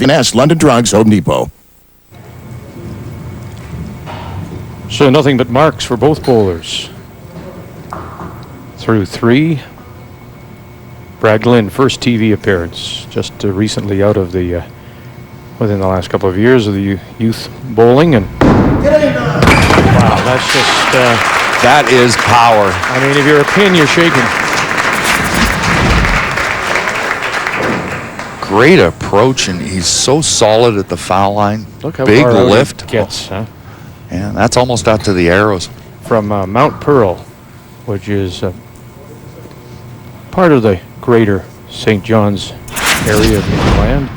TSN, London Drugs, Home Depot. So nothing but marks for both bowlers. Through 3. Brad Glynn, first TV appearance, just recently out of the, within the last couple of years of the youth bowling. And wow, that's just... that is power. I mean, if you're a pin, you're shaking. Great approach, and he's so solid at the foul line. Look how big far lift. Out it gets, huh? And that's almost out to the arrows. From Mount Pearl, which is part of the greater St. John's area of Newfoundland.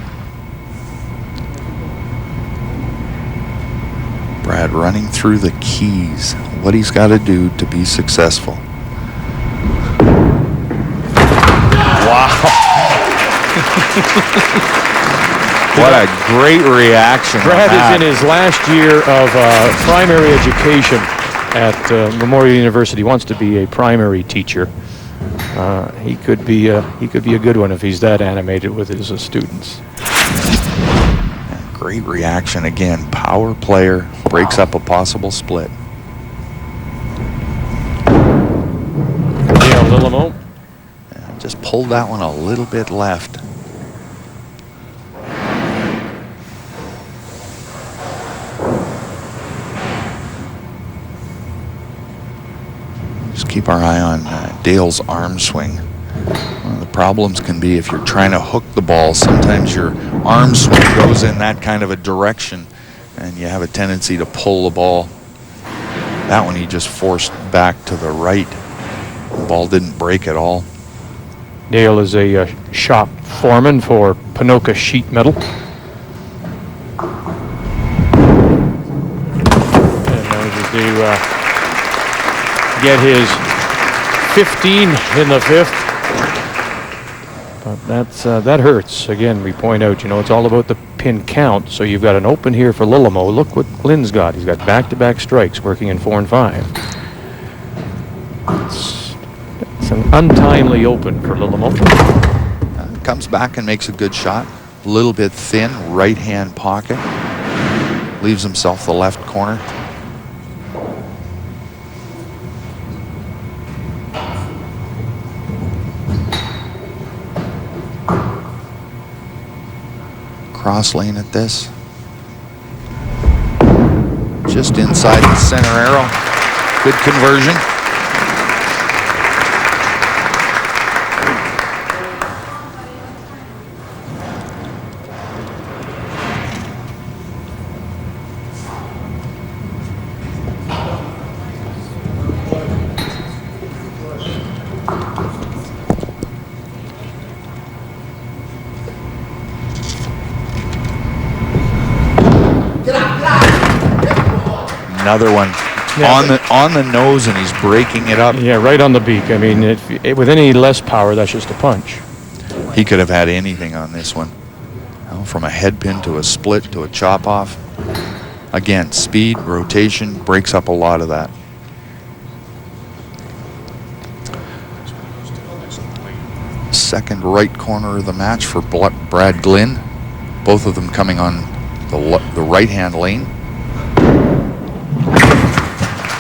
Brad running through the keys, what he's got to do to be successful. Wow. What a great reaction. Brad is in his last year of primary education at Memorial University. He wants to be a primary teacher. He could be a good one if he's that animated with his students. Great reaction again. Power player, breaks up a possible split. Dale Lillemo. Just pulled that one a little bit left. Just keep our eye on Dale's arm swing. One of the problems can be if you're trying to hook the ball, sometimes your arm swing goes in that kind of a direction and you have a tendency to pull the ball. That one he just forced back to the right. The ball didn't break at all. Dale is a shop foreman for Pinoca Sheet Metal. And manages to get his 15 in the 5th. But that hurts. Again, we point out, it's all about the pin count. So you've got an open here for Lillemo. Look what Glynn's got. He's got back-to-back strikes working in 4 and 5. It's an untimely open for Lillemo. Comes back and makes a good shot. A little bit thin, right-hand pocket. Leaves himself the left corner. Cross lane at this. Just inside the center arrow. Good conversion. Another one on the nose, and he's breaking it up. Yeah, right on the beak. I mean, with any less power, that's just a punch. He could have had anything on this one. From a head pin to a split to a chop off. Again, speed, rotation, breaks up a lot of that. Second right corner of the match for Brad Glynn. Both of them coming on the right-hand lane.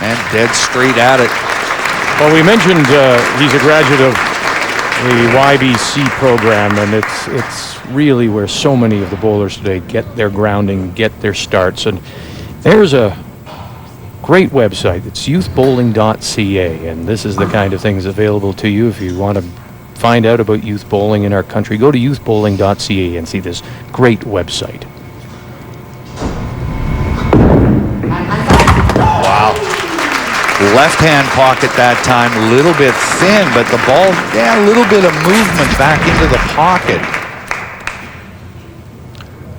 And dead straight at it. Well, we mentioned he's a graduate of the YBC program, and it's really where so many of the bowlers today get their grounding, get their starts. And there's a great website. It's youthbowling.ca, and this is the kind of things available to you if you want to find out about youth bowling in our country. Go to youthbowling.ca and see this great website. Wow. Left-hand pocket that time, a little bit thin, but the ball, a little bit of movement back into the pocket.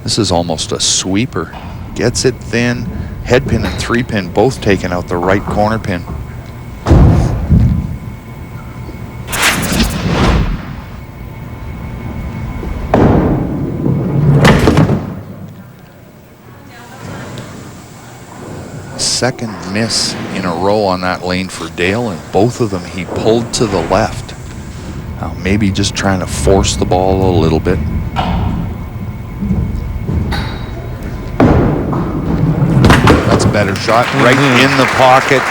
This is almost a sweeper. Gets it thin, head pin and 3-pin both taking out the right corner pin. Second miss in a row on that lane for Dale, and both of them he pulled to the left. Maybe just trying to force the ball a little bit. better shot. Right in the pocket.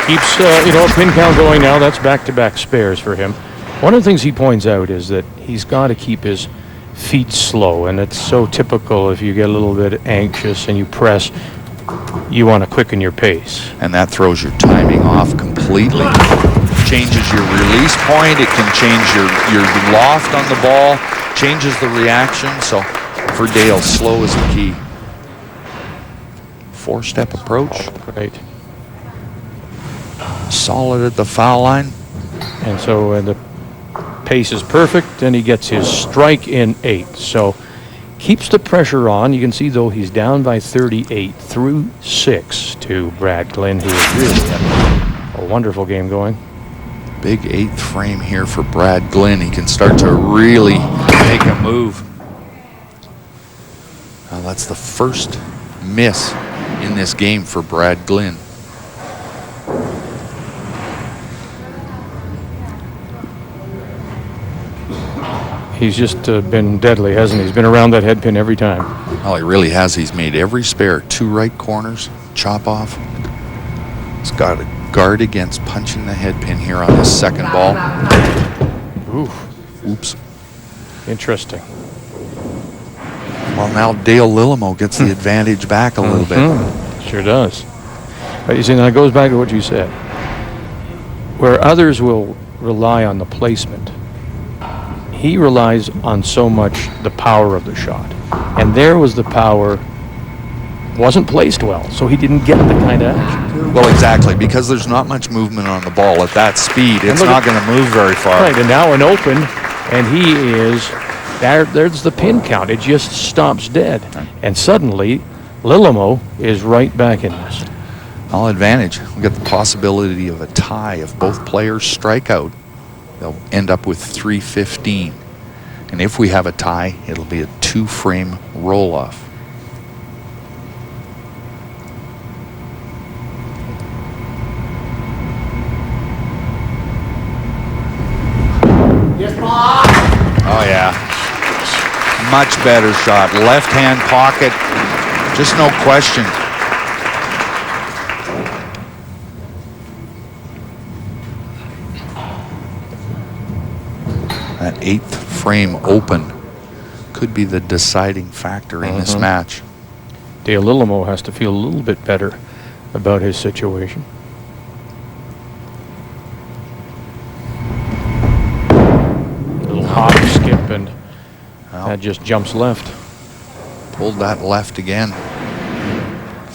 Keeps, a pin count going now. That's back-to-back spares for him. One of the things he points out is that he's got to keep his feet slow, and it's so typical if you get a little bit anxious and you press, you want to quicken your pace. And that throws your timing off completely. Changes your release point. It can change your loft on the ball, changes the reaction. So for Dale, slow is the key. 4-step approach. Right. Solid at the foul line. And so the pace is perfect, and he gets his strike in 8. So keeps the pressure on. You can see, though, he's down by 38 through 6 to Brad Glynn, who has really had a wonderful game going. Big 8th frame here for Brad Glynn. He can start to really make a move. Now that's the first miss in this game for Brad Glynn. He's just been deadly, hasn't he? He's been around that head pin every time. Well, he really has. He's made every spare. 2 right corners, chop off. He's got a guard against punching the head pin here on his second ball. Oops. Interesting. Well, now Dale Lillemo gets the advantage back a little bit. Sure does. But you see, now it goes back to what you said. Where others will rely on the placement, he relies on so much the power of the shot. And there was the power, wasn't placed well, so he didn't get the kind of action. Well, exactly, because there's not much movement on the ball at that speed. It's not going to move very far. Right, and now an open, and he is, there's the pin count. It just stops dead. And suddenly, Lillemo is right back in this. All advantage. We got the possibility of a tie. If both players strike out, they'll end up with 315. And if we have a tie, it'll be a 2-frame roll-off. Oh, yeah. Much better shot. Left-hand pocket. Just no question. That 8th frame open could be the deciding factor in this match. Dale Lillemo has to feel a little bit better about his situation. Little hop, skip, and that just jumps left. Pulled that left again.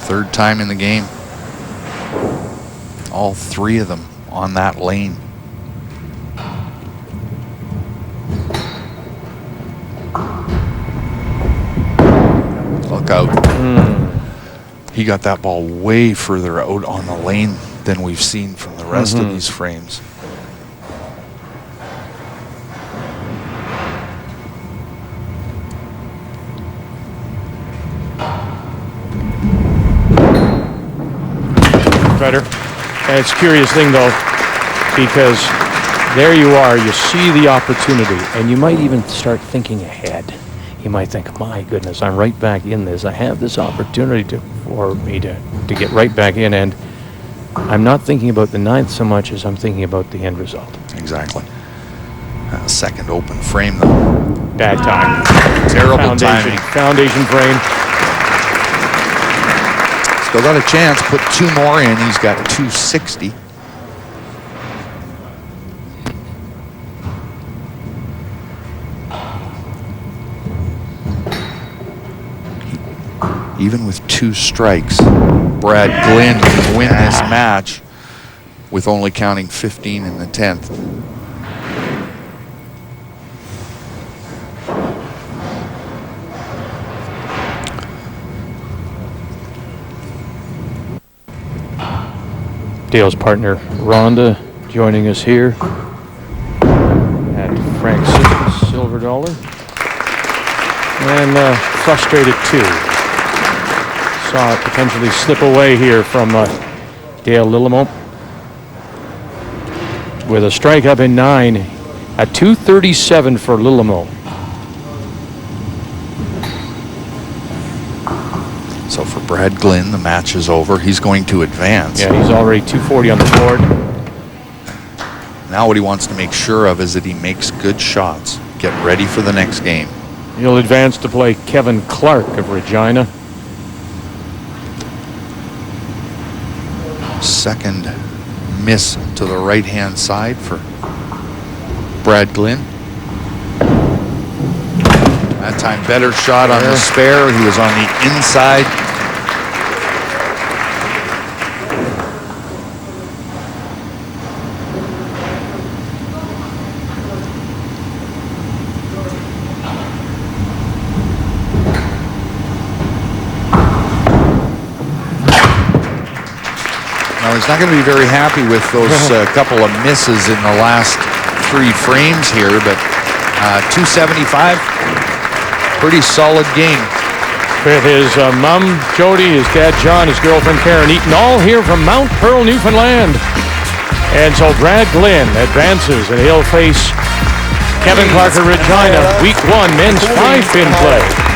3rd time in the game. All 3 of them on that lane. Look out. He got that ball way further out on the lane than we've seen from the rest of these frames. Better. And it's a curious thing, though, because there you are, you see the opportunity, and you might even start thinking ahead. You might think, my goodness, I'm right back in this. I have this opportunity for me to get right back in, and I'm not thinking about the 9th so much as I'm thinking about the end result. Exactly. Second open frame, though. Bad time. Terrible timing. Foundation frame. Still got a chance. Put 2 more in. He's got 260. Even with 2 strikes, Brad Glynn can win this match with only counting 15 in the 10th. Dale's partner, Rhonda, joining us here at Frank's Silver Dollar. And frustrated, too. Saw it potentially slip away here from Dale Lillemo. With a strike up in 9 at 237 for Lillemo. So for Brad Glynn, the match is over. He's going to advance. Yeah, he's already 240 on the board. Now what he wants to make sure of is that he makes good shots. Get ready for the next game. He'll advance to play Kevin Clark of Regina. Second miss to the right-hand side for Brad Glynn. That time better shot on the spare. He was on the inside. Now he's not going to be very happy with those couple of misses in the last 3 frames here, but 275. Pretty solid game. With his mom, Jody, his dad, John, his girlfriend, Karen Eaton, all here from Mount Pearl, Newfoundland. And so Brad Glynn advances, and he'll face Kevin Clark of Regina, Week 1 men's 5-pin play.